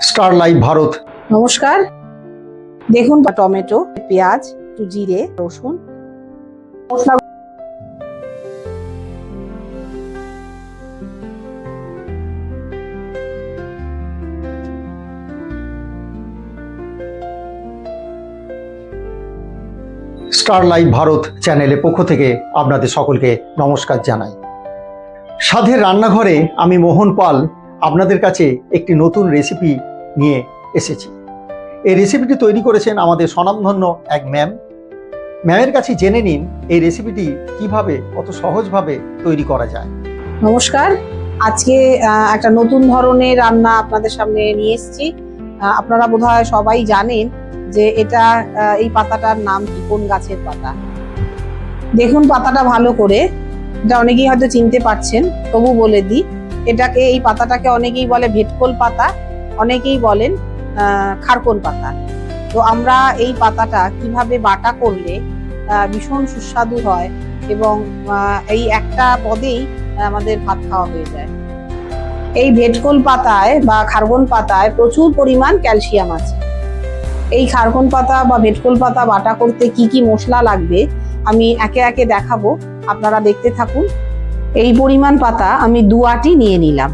Star live Bharat. নমস্কার। দেখুন tomato, পেঁয়াজ, একটু জিরে, রসুন, মশলা। স্টার লাইভ ভারত চ্যানেলের পক্ষ থেকে আপনাদের সকলকে নমস্কার জানাই। স্বাদের রান্নাঘরে আমি মোহন পাল আপনাদের কাছে একটি নতুন রেসিপি নিয়ে এসেছি। এই রেসিপিটি তৈরি করেছেন আমাদের স্বনামধন্য এক ম্যামের কাছে জেনে নিন এই রেসিপিটি কিভাবে কত সহজভাবে তৈরি করা যায়। নমস্কার। আজকে একটা নতুন ধরনের রান্না আপনাদের সামনে নিয়ে এসেছি। আপনারা বোধহয় সবাই জানেন যে এই পাতাটার নাম কি, কোন গাছের পাতা। দেখুন পাতাটা ভালো করে, এটা অনেকেই হয়তো চিনতে পারছেন, তবু বলে দিই। এই পাতাটাকে অনেকেই বলে ভেটকোল পাতা, অনেকেই বলেন খারকোল পাতা। তো আমরা এই পাতাটা কিভাবে বাটা করলে ভীষণ সুস্বাদু হয় এবং এই একটা পদেই আমাদের ভাত খাওয়া হয়ে যায়। এই ভেটকোল পাতায় বা খারকোল পাতায় প্রচুর পরিমাণ ক্যালসিয়াম আছে। এই খারকোল পাতা বা ভেটকোল পাতা বাটা করতে কি কি মশলা লাগবে আমি একে একে দেখাবো, আপনারা দেখতে থাকুন। এই পরিমাণ পাতা আমি 2 আটি নিয়ে নিলাম।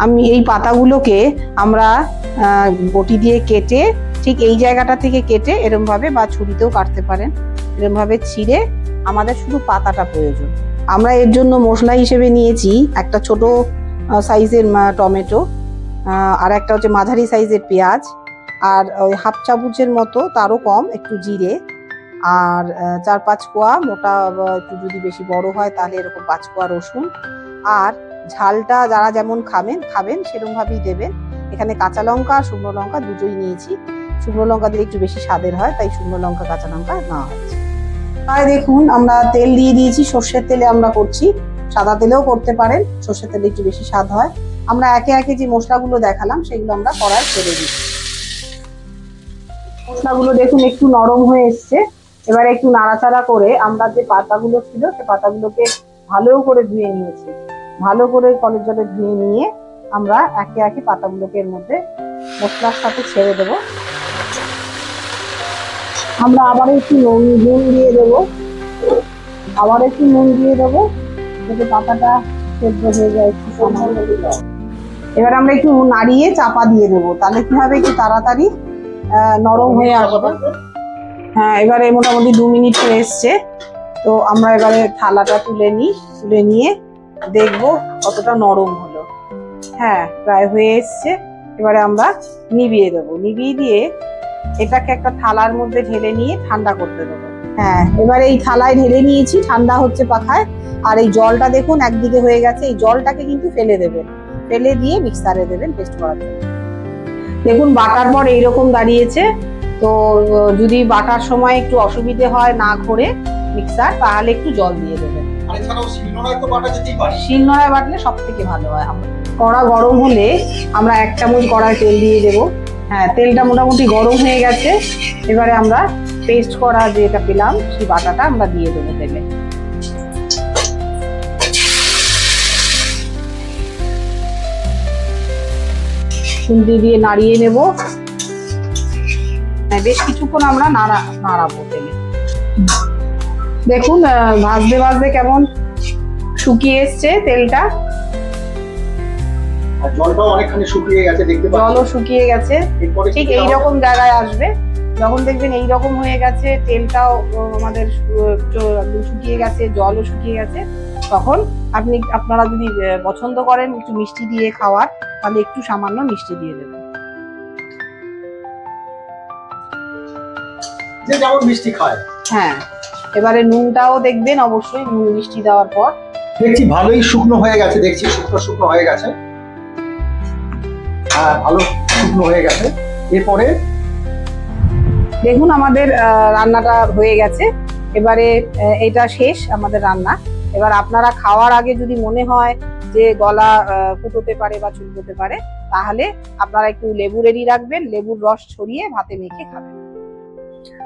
আমি এই পাতাগুলোকে আমরা বটি দিয়ে কেটে, ঠিক এই জায়গাটা থেকে কেটে এরম ভাবে, বা ছুরিতেও কাটতে পারেন, এরম ভাবে ছিঁড়ে আমাদের শুধু পাতাটা প্রয়োজন। আমরা এর জন্য মশলা হিসেবে নিয়েছি একটা ছোট সাইজের টমেটো, আর একটা হচ্ছে মাঝারি সাইজের পেঁয়াজ, আর ওই হাফ চামচের মতো তারও কম একটু জিরে, আর 4-5 কোয়া মোটা, একটু যদি বেশি বড় হয় তাহলে এরকম 5 কোয়া রসুন। আর ঝালটা যারা যেমন খাবেন সেরকম ভাবেই দেবেন। এখানে কাঁচা লঙ্কা আর শুকনো লঙ্কা দুটোই নিয়েছি। শুকনো লঙ্কা দিলে একটু বেশি স্বাদের হয়, তাই শুকনো লঙ্কা কাঁচা লঙ্কা নেওয়া হচ্ছে। তাই দেখুন আমরা তেল দিয়ে দিয়েছি, সর্ষের তেলে আমরা করছি, সাদা তেলেও করতে পারেন, সর্ষের তেলে একটু বেশি স্বাদ হয়। আমরা একে একে যে মশলাগুলো দেখালাম সেগুলো আমরা কড়াই ছেড়ে দিচ্ছি। মশলাগুলো দেখুন একটু নরম হয়ে এসছে। এবারে একটু নাড়াচাড়া করে আমরা যে পাতাগুলো ছিল সে পাতাগুলোকে ভালো করে ধুয়ে নিয়েছি। ভালো করে কলের জলে ধুয়ে নিয়ে আমরা একে একে পাতাগুলোকে এর মধ্যে মশলার সাথে ছেড়ে দেব। আমরা আবার একটু নুন দিয়ে দেবো, আবার একটু নুন দিয়ে দেবো যাতে পাতাটা সেদ্ধ হয়ে যায় একটু সময়। এবার আমরা একটু নাড়িয়ে চাপা দিয়ে দেবো, তাহলে কি হবে, একটু তাড়াতাড়ি নরম হয়ে আসবে। হ্যাঁ, এবারে মোটামুটি 2 মিনিট হয়ে এসছে। তো আমরা এবারে থালাটা তুলে নিয়ে দেখবো কতটা নরম হলো। হ্যাঁ, প্রায় হয়ে এসছে। এবারে আমরা নিভিয়ে দেবো, নিভিয়ে দিয়ে এটাকে একটা থালার মধ্যে ঢেলে নিয়ে ঠান্ডা করতে দেবো। হ্যাঁ, এবারে এই থালায় ঢেলে নিয়েছি, ঠান্ডা হচ্ছে পাখায়। আর এই জলটা দেখুন একদিকে হয়ে গেছে, এই জলটাকে কিন্তু ফেলে দেবেন, ফেলে দিয়ে মিক্সারে দেবেন পেস্ট করার জন্য। দেখুন বাটার পর এইরকম দাঁড়িয়েছে। তো যদি বাটার সময় একটু অসুবিধে হয় না ঘোরে মিক্সার, তাহলে একটু জল দিয়ে দেবেন। শিলনোড়ায় বাটলে সব থেকে ভালো হয়। কড়া গরম হলে আমরা 1 চামচ কড়ায় তেল দিয়ে দেবো। হ্যাঁ, তেলটা মোটামুটি গরম হয়ে গেছে। এবারে আমরা পেস্ট করা যেটা পেলাম সেই বাটাটা আমরা দিয়ে দেবো তেলে। খুন্তি দিয়ে নাড়িয়ে নেব। বেশ কিছুক্ষণ আমরা নাড়াবো তেলে। দেখুন ভাজতে কেমন শুকিয়ে এসছে তেলটা, জলটাও অনেকখানি শুকিয়ে গেছে, দেখতে পাচ্ছেন জলও শুকিয়ে গেছে। ঠিক এইরকম জায়গায় আসবে যখন দেখবেন এইরকম হয়ে গেছে, তেলটাও আমাদের শুকিয়ে গেছে, জলও শুকিয়ে গেছে, তখন আপনারা যদি পছন্দ করেন একটু মিষ্টি দিয়ে খাওয়ার, তাহলে একটু সামান্য মিষ্টি দিয়ে দেবেন। যে যেমন মিষ্টি খায়। হ্যাঁ, এবারে নুনটাও দেখবেন অবশ্যই, নুন মিষ্টি দেওয়ার পর। দেখছি ভালোই শুকনো হয়ে গেছে, দেখছি শুকনো হয়ে গেছে। হ্যাঁ, ভালো শুকনো হয়ে গেছে। এরপরে দেখুন আমাদের রান্নাটা হয়ে গেছে। এবারে এটা শেষ আমাদের রান্না। এবার আপনারা খাওয়ার আগে যদি মনে হয় যে গলা ফুটোতে পারে বা চুলকোতে পারে, তাহলে আপনারা একটু লেবু রেডি রাখবেন, লেবুর রস ছড়িয়ে ভাতে মেখে খাবেন।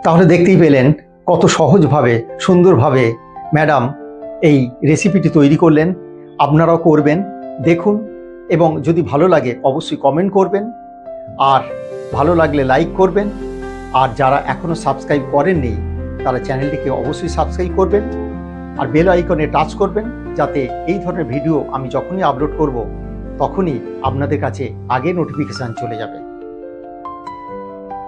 তাহলে দেখতেই পেলেন কত সহজভাবে সুন্দরভাবে ম্যাডাম এই রেসিপিটি তৈরি করলেন। আপনারাও করবেন, দেখুন, এবং যদি ভালো লাগে অবশ্যই কমেন্ট করবেন। আর ভালো লাগলে লাইক করবেন, আর যারা এখনও সাবস্ক্রাইব করেননি তারা চ্যানেলটিকে অবশ্যই সাবস্ক্রাইব করবেন আর বেল আইকনে টাচ করবেন, যাতে এই ধরনের ভিডিও আমি যখনই আপলোড করব তখনই আপনাদের কাছে আগে নোটিফিকেশান চলে যাবে।